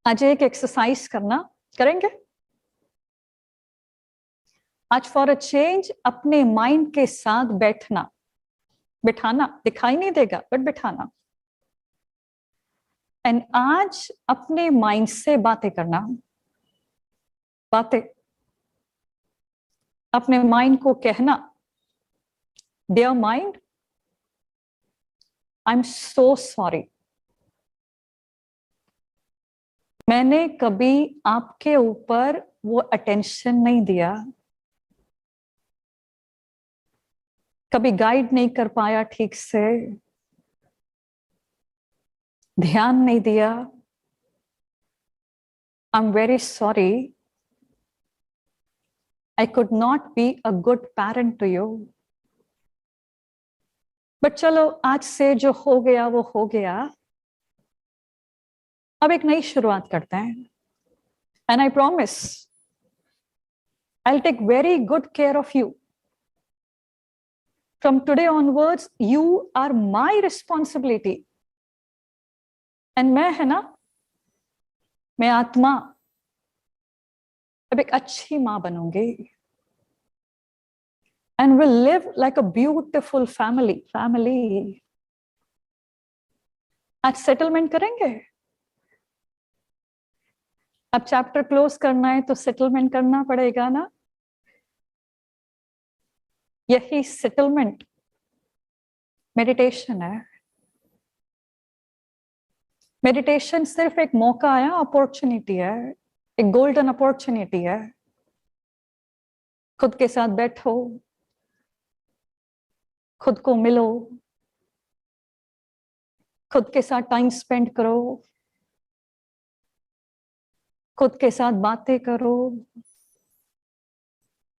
आज एक एक्सरसाइज करना करेंगे। आज फॉर अ चेंज अपने माइंड के साथ बैठना, बिठाना, दिखाई नहीं देगा बट बिठाना। एंड आज अपने माइंड से बातें करना, बातें अपने माइंड को कहना, dear mind, I am so sorry. मैंने कभी आपके ऊपर वो अटेंशन नहीं दिया, कभी गाइड नहीं कर पाया, ठीक से ध्यान नहीं दिया। I am very sorry. I could not be a good parent to you. But चलो आज से जो हो गया वो हो गया। अब एक नई शुरुआत करते हैं। And I promise I will take very good care of you. From today onwards you are my responsibility. And मैं है ना, मैं आत्मा अब एक अच्छी मां बनूंगी। And will live like a beautiful family. आज सेटलमेंट करेंगे। अब चैप्टर क्लोज करना है तो सेटलमेंट करना पड़ेगा ना। यही सेटलमेंट मेडिटेशन है। मेडिटेशन सिर्फ एक मौका है, अपॉर्चुनिटी है, एक गोल्डन अपॉर्चुनिटी है। खुद के साथ बैठो, खुद को मिलो, खुद के साथ टाइम स्पेंड करो, खुद के साथ बातें करो,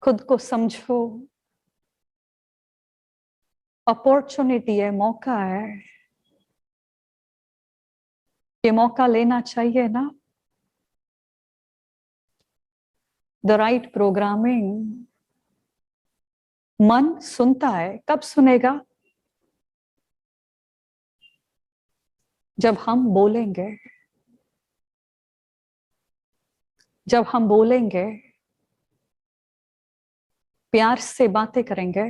खुद को समझो। अपॉर्चुनिटी है, मौका है। ये मौका लेना चाहिए ना। The right programming. मन सुनता है, कब सुनेगा? जब हम बोलेंगे। जब हम बोलेंगे, प्यार से बातें करेंगे,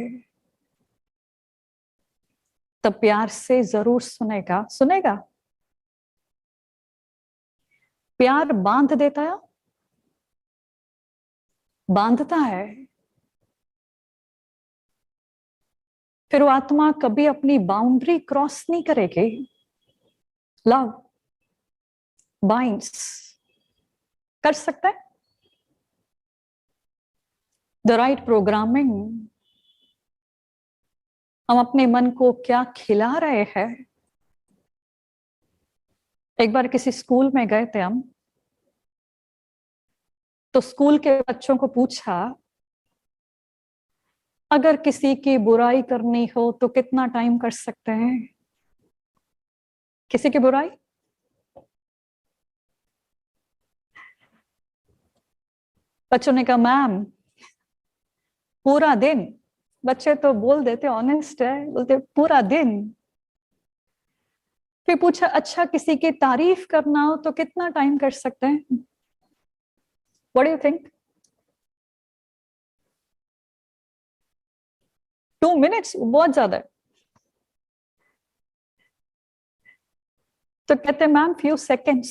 तब प्यार से जरूर सुनेगा। सुनेगा। प्यार बांध देता है, बांधता है। फिर वो आत्मा कभी अपनी बाउंड्री क्रॉस नहीं करेगी। लव बाइंड्स कर सकता है। The right programming. हम अपने मन को क्या खिला रहे हैं? एक बार किसी स्कूल में गए थे हम, तो स्कूल के बच्चों को पूछा, अगर किसी की बुराई करनी हो तो कितना टाइम कर सकते हैं? किसी की बुराई? बच्चों ने कहा मैम पूरा दिन। बच्चे तो बोल देते, ऑनेस्ट है, बोलते पूरा दिन। फिर पूछा अच्छा किसी की तारीफ करना हो तो कितना टाइम कर सकते हैं? What do you think? 2 minutes बहुत ज्यादा है। तो कहते मैम फ्यू सेकेंड्स।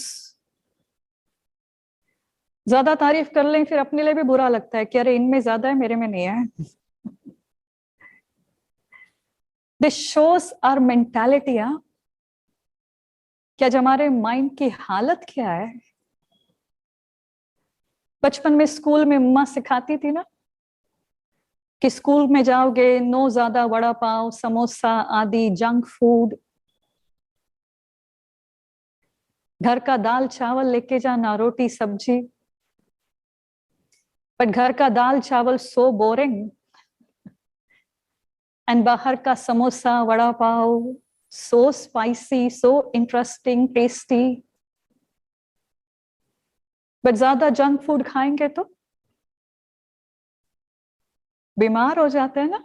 ज्यादा तारीफ कर लें फिर अपने लिए भी बुरा लगता है कि अरे इनमें ज्यादा है, मेरे में नहीं है। This shows our mentality. क्या हमारे माइंड की हालत क्या है? बचपन में स्कूल में मम्मा सिखाती थी ना कि स्कूल में जाओगे नो ज्यादा वड़ा पाव समोसा आदि जंक फूड। घर का दाल चावल लेके जाना, रोटी सब्जी। बट घर का दाल चावल सो बोरिंग, एंड बाहर का samosa vada pav so spicy, so interesting, tasty. But ज्यादा जंक फूड खाएंगे तो बीमार हो जाते हैं ना।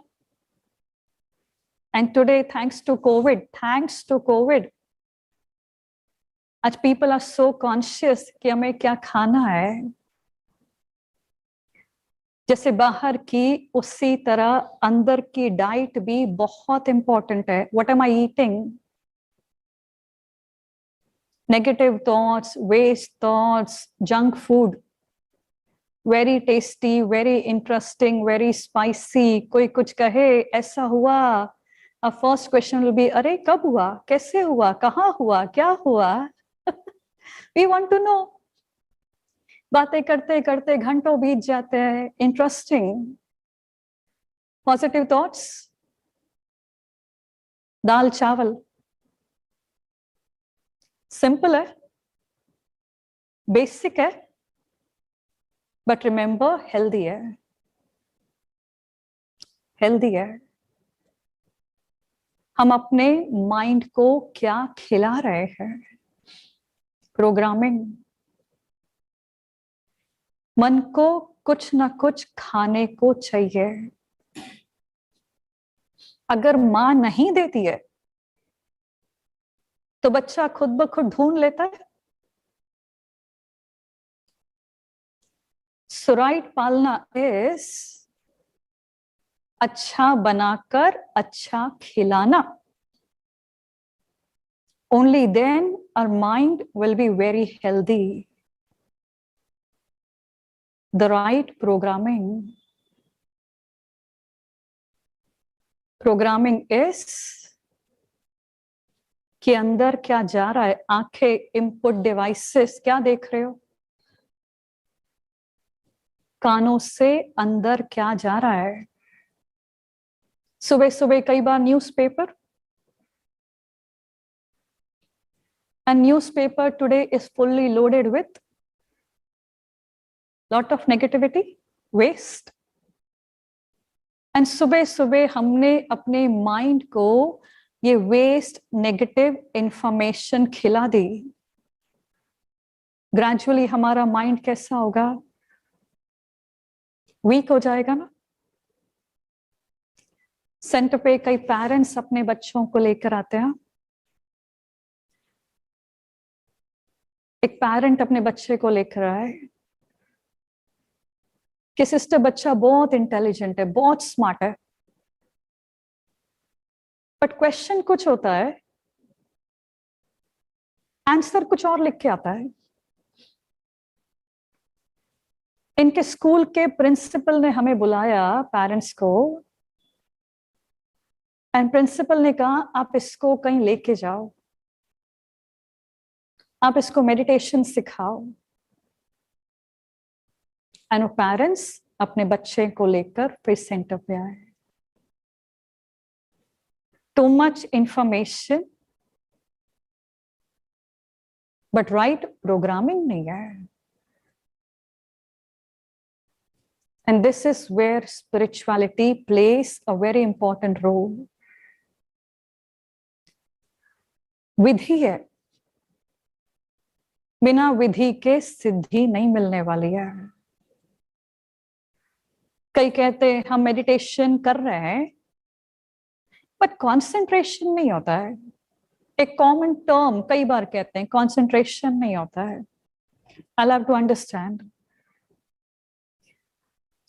And today thanks to COVID आज पीपल आर सो कॉन्शियस कि हमें क्या खाना है, जैसे बाहर की उसी तरह अंदर की डाइट भी बहुत इंपॉर्टेंट है. What am I eating? Negative thoughts, waste thoughts, junk food, very tasty, very interesting, very spicy. कोई कुछ कहे ऐसा हुआ, फर्स्ट क्वेश्चन विल बी, अरे कब हुआ, कैसे हुआ, कहाँ हुआ, क्या हुआ? We want to know. बातें करते करते घंटों बीत जाते हैं. इंटरेस्टिंग. पॉजिटिव थॉट्स, दाल चावल, सिंपल है, बेसिक है, बट रिमेंबर हेल्दी है. हेल्दी है. हम अपने माइंड को क्या खिला रहे हैं? प्रोग्रामिंग. मन को कुछ ना कुछ खाने को चाहिए. अगर मां नहीं देती है तो बच्चा खुद ब खुद ढूंढ लेता है. सुराइट पालना इज अच्छा बनाकर अच्छा खिलाना. Only then our mind will be very healthy. The right programming. Programming is कि अंदर क्या जा रहा है. आंखें इनपुट डिवाइसेस क्या देख रहे हो, कानों से अंदर क्या जा रहा है. सुबह सुबह कई बार newspaper, and newspaper today is fully loaded with lot of negativity, waste. and सुबह सुबह हमने अपने माइंड को ये वेस्ट, नेगेटिव इंफॉर्मेशन खिला दी. ग्रेजुअली हमारा माइंड कैसा होगा? वीक हो जाएगा ना. सेंटर पे कई पेरेंट्स अपने बच्चों को लेकर आते हैं. एक पेरेंट अपने बच्चे को लेकर आए कि सिस्टर बच्चा बहुत इंटेलिजेंट है, बहुत स्मार्ट है, बट क्वेश्चन कुछ होता है, आंसर कुछ और लिख के आता है. इनके स्कूल के प्रिंसिपल ने हमें बुलाया, पेरेंट्स को, एंड प्रिंसिपल ने कहा आप इसको कहीं लेके जाओ, आप इसको मेडिटेशन सिखाओ. एंड वो पेरेंट्स अपने बच्चे को लेकर फिर सेंटर पे आए. Too much information but right programming नहीं है. And this is where spirituality plays a very important role. विधि है, बिना विधि के सिद्धि नहीं मिलने वाली है. कई कहते हैं हम मेडिटेशन कर रहे हैं, बट कंसंट्रेशन नहीं होता है. एक कॉमन टर्म कई बार कहते हैं, कंसंट्रेशन नहीं होता है. I have to understand.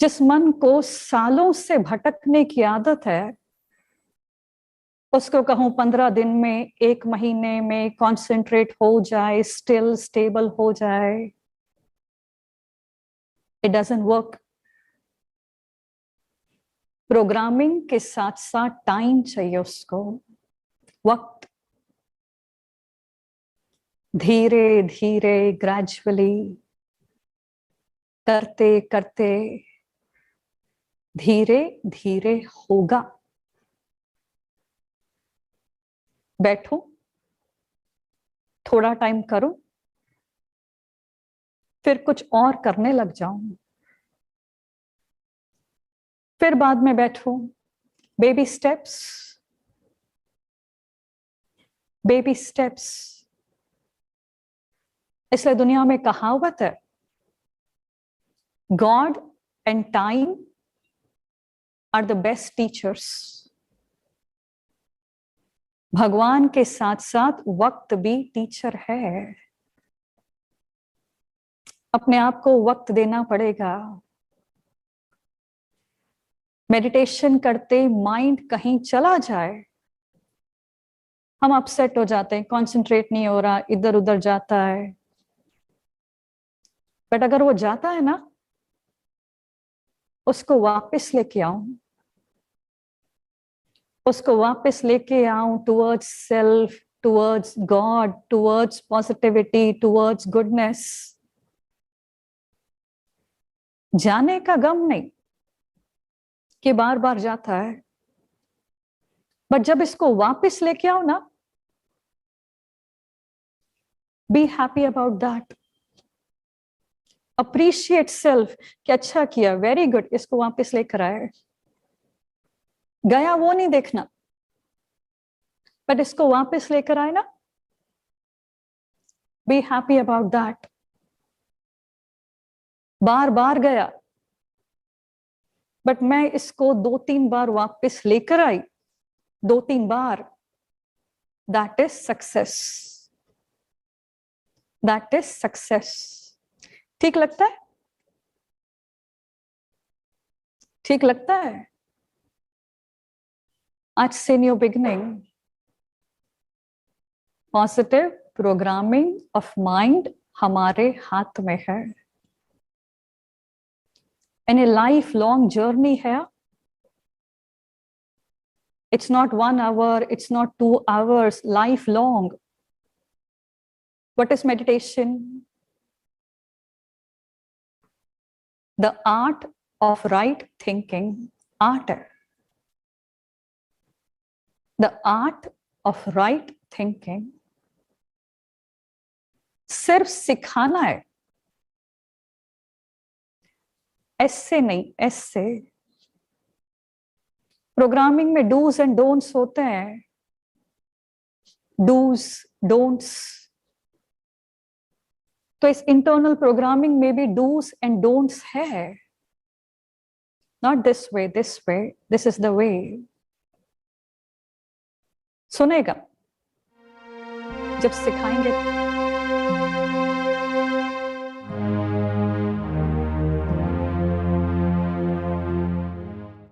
जिस मन को सालों से भटकने की आदत है, उसको कहूं 15 दिन में, 1 महीने में कंसंट्रेट हो जाए, स्टिल स्टेबल हो जाए, इट डजंट वर्क. प्रोग्रामिंग के साथ साथ टाइम चाहिए उसको, वक्त. धीरे धीरे ग्रेजुअली करते करते धीरे धीरे होगा. बैठो, थोड़ा टाइम करो, फिर कुछ और करने लग जाऊं, फिर बाद में बैठो. Baby steps, baby steps. इसलिए दुनिया में कहावत है, God and time are the best teachers. भगवान के साथ साथ वक्त भी टीचर है. अपने आप को वक्त देना पड़ेगा। मेडिटेशन करते माइंड कहीं चला जाए, हम अपसेट हो जाते हैं, कंसंट्रेट नहीं हो रहा, इधर उधर जाता है। बट अगर वो जाता है ना, उसको वापस लेके आऊं, उसको वापस लेके आऊं towards self, towards God, towards positivity, towards goodness. जाने का गम नहीं कि बार बार जाता है, बट जब इसको वापस लेके आओ ना, be happy about that, appreciate self कि अच्छा किया, वेरी गुड, इसको वापस लेकर आए। गया वो नहीं देखना, बट इसको वापस लेकर आए ना, बी हैप्पी अबाउट दैट। बार बार गया, बट मैं इसको 2-3 बार वापस लेकर आई, 2-3 बार, that is success, that is success. ठीक लगता है? ठीक लगता है? आज से new beginning, positive programming of mind हमारे हाथ में है। And a lifelong journey है। It's not 1 hour, it's not 2 hours, lifelong. What is meditation? The art of right thinking. Art है. The art of right thinking. सिर्फ सिखाना है, ऐसे नहीं, ऐसे। प्रोग्रामिंग में डूज एंड डोंट्स होते हैं, डूज डोंट्स। तो इस इंटरनल प्रोग्रामिंग में भी डूज एंड डोंट्स है। Not this way, this way, this is the way. सुनेगा जब सिखाएंगे